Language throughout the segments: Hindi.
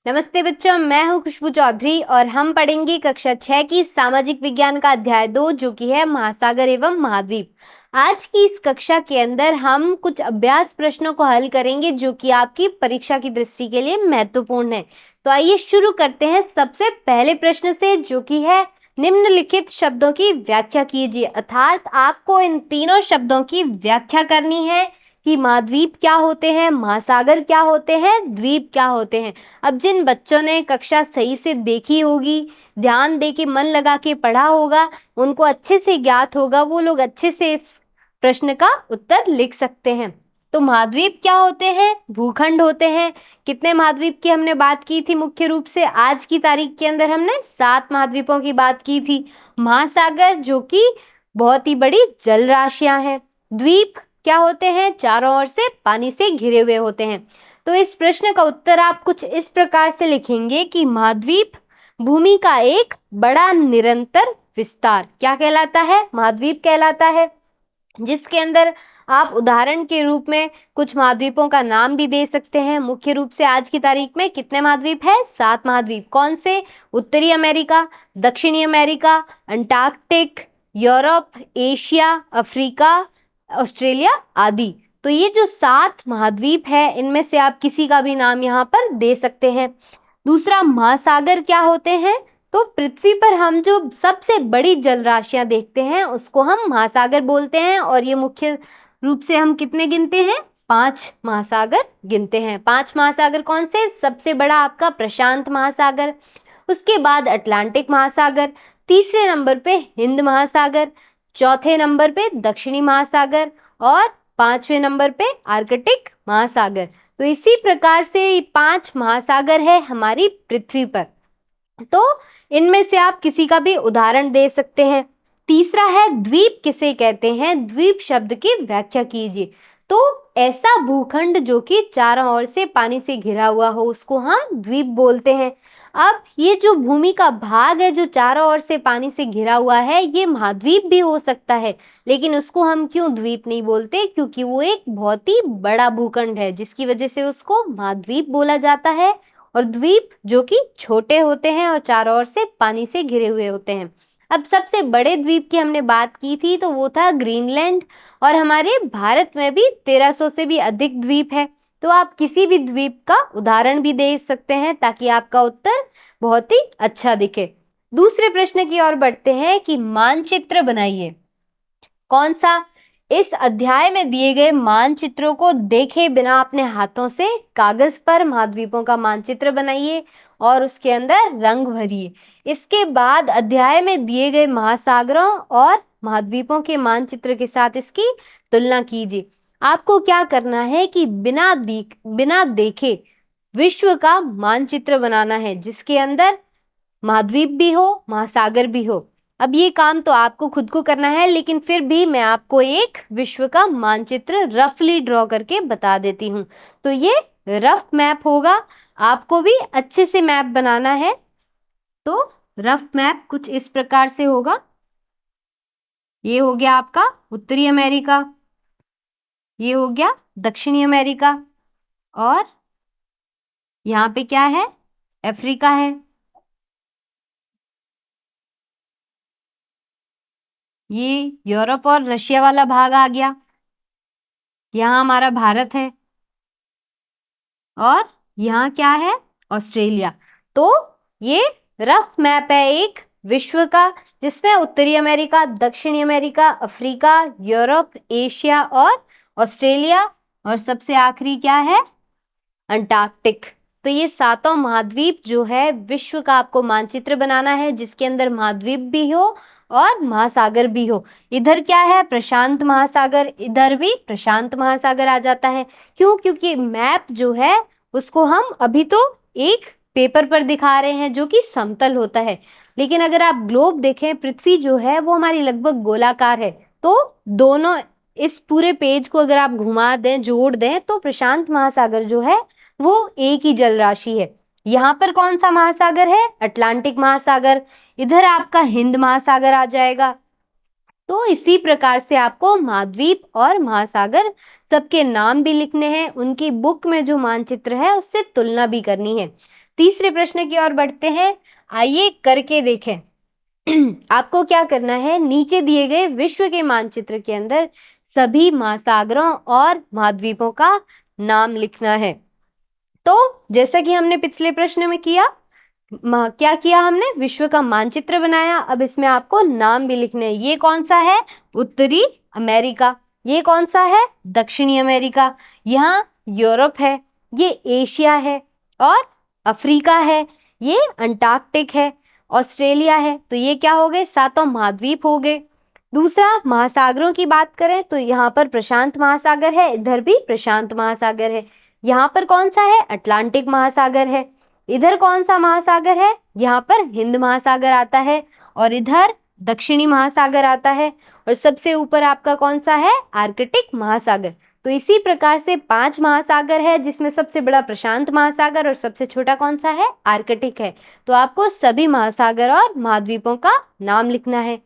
नमस्ते बच्चों, मैं हूं खुशबू चौधरी और हम पढ़ेंगे कक्षा 6 की सामाजिक विज्ञान का अध्याय 2 जो कि है महासागर एवं महाद्वीप। आज की इस कक्षा के अंदर हम कुछ अभ्यास प्रश्नों को हल करेंगे जो कि आपकी परीक्षा की दृष्टि के लिए महत्वपूर्ण है। तो आइए शुरू करते हैं सबसे पहले प्रश्न से, जो कि है निम्नलिखित शब्दों की व्याख्या कीजिए। अर्थात आपको इन तीनों शब्दों की व्याख्या करनी है कि महाद्वीप क्या होते हैं, महासागर क्या होते हैं, द्वीप क्या होते हैं। अब जिन बच्चों ने कक्षा सही से देखी होगी, ध्यान दे के मन लगा के पढ़ा होगा, उनको अच्छे से ज्ञात होगा, वो लोग अच्छे से इस प्रश्न का उत्तर लिख सकते हैं। तो महाद्वीप क्या होते हैं? भूखंड होते हैं। कितने महाद्वीप की हमने बात की थी? मुख्य रूप से आज की तारीख के अंदर हमने 7 महाद्वीपों की बात की थी। महासागर जो कि बहुत ही बड़ी जल राशियां हैं। द्वीप क्या होते हैं? चारों ओर से पानी से घिरे हुए होते हैं। तो इस प्रश्न का उत्तर आप कुछ इस प्रकार से लिखेंगे कि महाद्वीप भूमि का एक बड़ा निरंतर विस्तार क्या कहलाता है? महाद्वीप कहलाता है, जिसके अंदर आप उदाहरण के रूप में कुछ महाद्वीपों का नाम भी दे सकते हैं। मुख्य रूप से आज की तारीख में कितने महाद्वीप है? 7 महाद्वीप। कौन से? उत्तरी अमेरिका, दक्षिणी America, Antarctic, Europe, Asia, Africa, Australia आदि। तो ये जो 7 महाद्वीप है, इनमें से आप किसी का भी नाम यहाँ पर दे सकते हैं। दूसरा, महासागर क्या होते हैं? तो पृथ्वी पर हम जो सबसे बड़ी जल राशियां देखते हैं उसको हम महासागर बोलते हैं। और ये मुख्य रूप से हम कितने गिनते हैं? 5 महासागर गिनते हैं। 5 महासागर कौन से? सबसे बड़ा आपका प्रशांत महासागर, उसके बाद अटलांटिक महासागर, तीसरे नंबर पे हिंद महासागर, चौथे नंबर पे दक्षिणी महासागर और 5वें नंबर पे आर्कटिक महासागर। तो इसी प्रकार से 5 महासागर है हमारी पृथ्वी पर। तो इनमें से आप किसी का भी उदाहरण दे सकते हैं। तीसरा है द्वीप किसे कहते हैं? द्वीप शब्द की व्याख्या कीजिए। तो ऐसा भूखंड जो कि चारों ओर से पानी से घिरा हुआ हो उसको हम द्वीप बोलते हैं। अब ये जो भूमि का भाग है जो चारों ओर से पानी से घिरा हुआ है, ये महाद्वीप भी हो सकता है, लेकिन उसको हम क्यों द्वीप नहीं बोलते? क्योंकि वो एक बहुत ही बड़ा भूखंड है, जिसकी वजह से उसको महाद्वीप बोला जाता है। और द्वीप जो कि छोटे होते हैं और चारों ओर से पानी से घिरे हुए होते हैं। अब सबसे बड़े द्वीप की हमने बात की थी तो वो था ग्रीनलैंड। और हमारे भारत में भी 1300 से भी अधिक द्वीप है। तो आप किसी भी द्वीप का उदाहरण भी दे सकते हैं ताकि आपका उत्तर बहुत ही अच्छा दिखे। दूसरे प्रश्न की ओर बढ़ते हैं कि मानचित्र बनाइए। कौन सा? इस अध्याय में दिए गए मानचित्रों को देखे बिना अपने हाथों से कागज पर महाद्वीपों का मानचित्र बनाइए और उसके अंदर रंग भरिए। इसके बाद अध्याय में दिए गए महासागरों और महाद्वीपों के मानचित्र के साथ इसकी तुलना कीजिए। आपको क्या करना है कि बिना देखे विश्व का मानचित्र बनाना है, जिसके अंदर महाद्वीप भी हो, महासागर भी हो। अब ये काम तो आपको खुद को करना है, लेकिन फिर भी मैं आपको एक विश्व का मानचित्र रफली ड्रॉ करके बता देती हूँ। तो ये रफ मैप होगा, आपको भी अच्छे से मैप बनाना है। तो रफ मैप कुछ इस प्रकार से होगा। ये हो गया आपका उत्तरी अमेरिका, ये हो गया दक्षिणी अमेरिका, और यहाँ पे क्या है? अफ्रीका है। ये यूरोप और रशिया वाला भाग आ गया। यहाँ हमारा भारत है और यहाँ क्या है? ऑस्ट्रेलिया। तो ये रफ मैप है एक विश्व का, जिसमें उत्तरी अमेरिका, दक्षिणी अमेरिका, अफ्रीका, यूरोप, एशिया और ऑस्ट्रेलिया, और सबसे आखिरी क्या है? अंटार्कटिक। तो ये 7 महाद्वीप जो है विश्व का आपको मानचित्र बनाना है, जिसके अंदर महाद्वीप भी हो और महासागर भी हो। इधर क्या है? प्रशांत महासागर, इधर भी प्रशांत महासागर आ जाता है। क्यों? क्योंकि मैप जो है उसको हम अभी तो एक पेपर पर दिखा रहे हैं जो कि समतल होता है, लेकिन अगर आप ग्लोब देखें, पृथ्वी जो है वो हमारी लगभग गोलाकार है। तो दोनों इस पूरे पेज को अगर आप घुमा दें, जोड़ दें, तो प्रशांत महासागर जो है वो एक ही जल राशि है। यहाँ पर कौन सा महासागर है? अटलांटिक महासागर। इधर आपका हिंद महासागर आ जाएगा। तो इसी प्रकार से आपको महाद्वीप और महासागर सबके नाम भी लिखने हैं, उनकी बुक में जो मानचित्र है उससे तुलना भी करनी है। तीसरे प्रश्न की ओर बढ़ते हैं। आइए करके देखें। आपको क्या करना है, नीचे दिए गए विश्व के मानचित्र के अंदर सभी महासागरों और महाद्वीपों का नाम लिखना है। तो जैसा कि हमने पिछले प्रश्न में किया, क्या किया हमने, विश्व का मानचित्र बनाया। अब इसमें आपको नाम भी लिखने हैं। ये कौन सा है, उत्तरी अमेरिका। ये कौन सा है, दक्षिणी अमेरिका। यहाँ यूरोप है, ये एशिया है, और अफ्रीका है, ये अंटार्कटिक है, ऑस्ट्रेलिया है। तो ये क्या हो गए, सातों महाद्वीप हो गए। दूसरा, महासागरों की बात करें तो यहाँ पर प्रशांत महासागर है, इधर भी प्रशांत महासागर है। यहाँ पर कौन सा है, अटलांटिक महासागर है। इधर कौन सा महासागर है, यहाँ पर हिंद महासागर आता है, और इधर दक्षिणी महासागर आता है, और सबसे ऊपर आपका कौन सा है, आर्कटिक महासागर। तो इसी प्रकार से 5 महासागर है, जिसमें सबसे बड़ा प्रशांत महासागर और सबसे छोटा कौन सा है, आर्कटिक है। तो आपको सभी महासागर और महाद्वीपों का नाम लिखना है।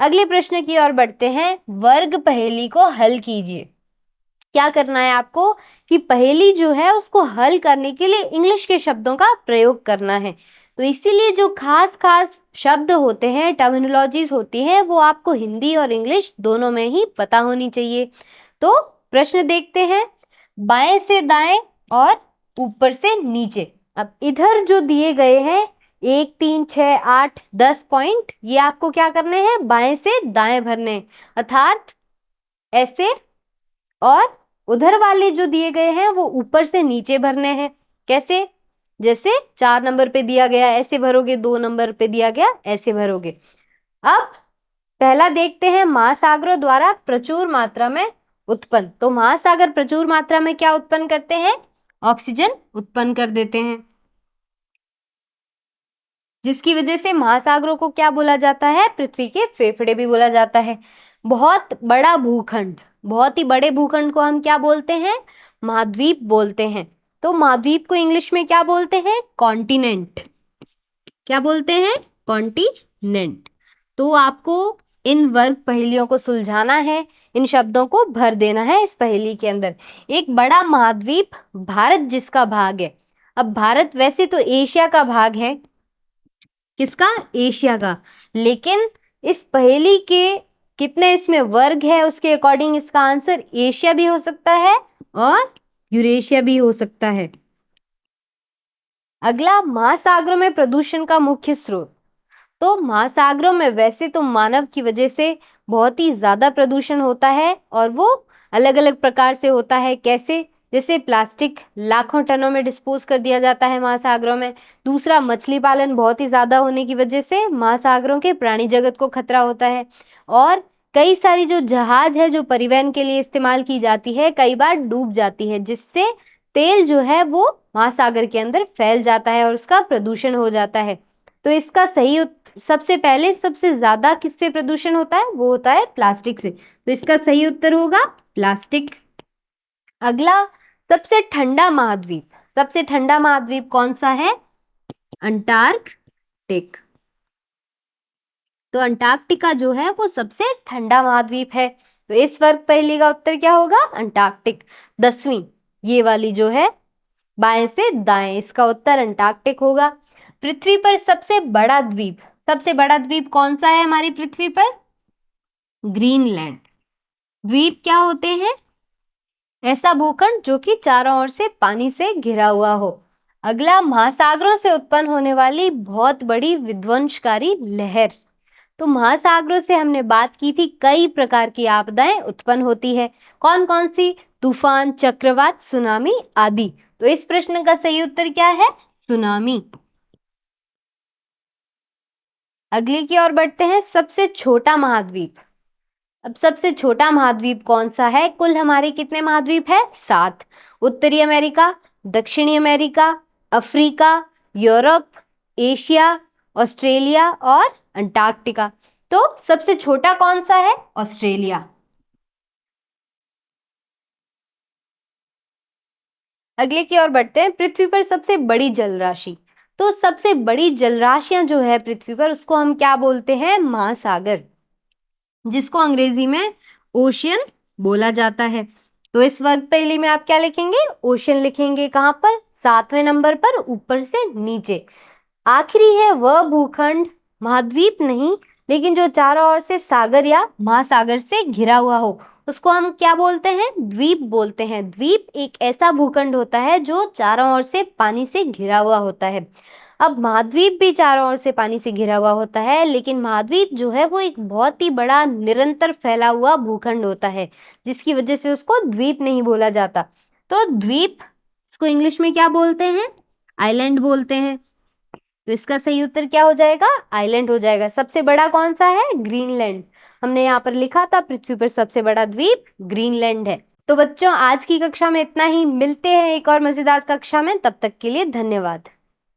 अगले प्रश्न की ओर बढ़ते हैं। वर्ग पहेली को हल कीजिए। क्या करना है आपको कि पहेली जो है उसको हल करने के लिए इंग्लिश के शब्दों का प्रयोग करना है। तो इसीलिए जो खास खास शब्द होते हैं, टर्मिनोलॉजीज होती हैं, वो आपको हिंदी और इंग्लिश दोनों में ही पता होनी चाहिए। तो प्रश्न देखते हैं। बाएं से दाएं और ऊपर से नीचे। अब इधर जो दिए गए हैं 1, 3, 6, 8, 10 पॉइंट, ये आपको क्या करने हैं, बाएं से दाएं भरने हैं, अर्थात ऐसे। और उधर वाले जो दिए गए हैं वो ऊपर से नीचे भरने हैं। कैसे, जैसे 4 नंबर पे दिया गया ऐसे भरोगे, 2 नंबर पे दिया गया ऐसे भरोगे। अब पहला देखते हैं, महासागरों द्वारा प्रचुर मात्रा में उत्पन्न। तो महासागर प्रचुर मात्रा में क्या उत्पन्न करते हैं, ऑक्सीजन उत्पन्न कर देते हैं, जिसकी वजह से महासागरों को क्या बोला जाता है, पृथ्वी के फेफड़े भी बोला जाता है। बहुत बड़ा भूखंड, बहुत ही बड़े भूखंड को हम क्या बोलते हैं, महाद्वीप बोलते हैं। तो महाद्वीप को इंग्लिश में क्या बोलते हैं, कॉन्टिनेंट। क्या बोलते हैं, कॉन्टिनेंट। तो आपको इन वर्ग पहेलियों को सुलझाना है, इन शब्दों को भर देना है इस पहेली के अंदर। एक बड़ा महाद्वीप भारत जिसका भाग है। अब भारत वैसे तो एशिया का भाग है, किसका, एशिया का। लेकिन इस पहेली के कितने इसमें वर्ग है उसके अकॉर्डिंग इसका आंसर एशिया भी हो सकता है और यूरेशिया भी हो सकता है। अगला, महासागरों में प्रदूषण का मुख्य स्रोत। तो महासागरों में वैसे तो मानव की वजह से बहुत ही ज्यादा प्रदूषण होता है, और वो अलग अलग प्रकार से होता है। कैसे, जैसे प्लास्टिक लाखों टनों में डिस्पोज कर दिया जाता है महासागरों में। दूसरा, मछली पालन बहुत ही ज्यादा होने की वजह से महासागरों के प्राणी जगत को खतरा होता है। और कई सारी जो जहाज है जो परिवहन के लिए इस्तेमाल की जाती है, कई बार डूब जाती है, जिससे तेल जो है वो महासागर के अंदर फैल जाता है और उसका प्रदूषण हो जाता है। तो इसका सही सबसे पहले सबसे ज्यादा किससे प्रदूषण होता है, वो होता है प्लास्टिक से। तो इसका सही उत्तर होगा प्लास्टिक। अगला, सबसे ठंडा महाद्वीप। सबसे ठंडा महाद्वीप कौन सा है, अंटार्कटिक। तो अंटार्कटिका जो है वो सबसे ठंडा महाद्वीप है। तो इस वर्ग पहेली का उत्तर क्या होगा, अंटार्कटिक। 10वीं ये वाली जो है बाएं से दाएं, इसका उत्तर अंटार्कटिक होगा। पृथ्वी पर सबसे बड़ा द्वीप। सबसे बड़ा द्वीप कौन सा है हमारी पृथ्वी पर, ग्रीनलैंड। द्वीप क्या होते हैं, ऐसा भूखंड जो कि चारों ओर से पानी से घिरा हुआ हो। अगला, महासागरों से उत्पन्न होने वाली बहुत बड़ी विध्वंसकारी लहर। तो महासागरों से हमने बात की थी, कई प्रकार की आपदाएं उत्पन्न होती है। कौन कौन सी, तूफान, चक्रवात, सुनामी आदि। तो इस प्रश्न का सही उत्तर क्या है, सुनामी। अगले की ओर बढ़ते हैं, सबसे छोटा महाद्वीप। अब सबसे छोटा महाद्वीप कौन सा है, कुल हमारे कितने महाद्वीप है, 7। उत्तरी अमेरिका, दक्षिणी America, Africa, Europe, Asia, Australia और अंटार्कटिका। तो सबसे छोटा कौन सा है, ऑस्ट्रेलिया। अगले की ओर बढ़ते हैं, पृथ्वी पर सबसे बड़ी जलराशि। तो सबसे बड़ी जलराशियां जो है पृथ्वी पर, उसको हम क्या बोलते हैं, महासागर, जिसको अंग्रेजी में ओशियन बोला जाता है। तो इस वर्ग पहेली में आप क्या लिखेंगे, ओशियन लिखेंगे। कहां पर, 7वें नंबर पर ऊपर से नीचे। आखिरी है वह भूखंड, महाद्वीप नहीं, लेकिन जो चारों ओर से सागर या महासागर से घिरा हुआ हो, उसको हम क्या बोलते हैं? द्वीप बोलते हैं। द्वीप एक ऐसा भूखंड होता है जो चारों ओर से पानी से घिरा हुआ होता है। अब महाद्वीप भी चारों ओर से पानी से घिरा हुआ होता है, लेकिन महाद्वीप जो है वो एक बहुत ही बड़ा निरंतर फैला हुआ भूखंड होता है, जिसकी वजह से उसको द्वीप नहीं बोला जाता। तो द्वीप, इसको इंग्लिश में क्या बोलते हैं? आइलैंड बोलते हैं। तो इसका सही उत्तर क्या हो जाएगा? आइलैंड हो जाएगा। सबसे बड़ा कौन सा है? ग्रीनलैंड। हमने यहाँ पर लिखा था पृथ्वी पर सबसे बड़ा द्वीप ग्रीनलैंड है। तो बच्चों, आज की कक्षा में इतना ही। मिलते हैं एक और मजेदार कक्षा में, तब तक के लिए धन्यवाद।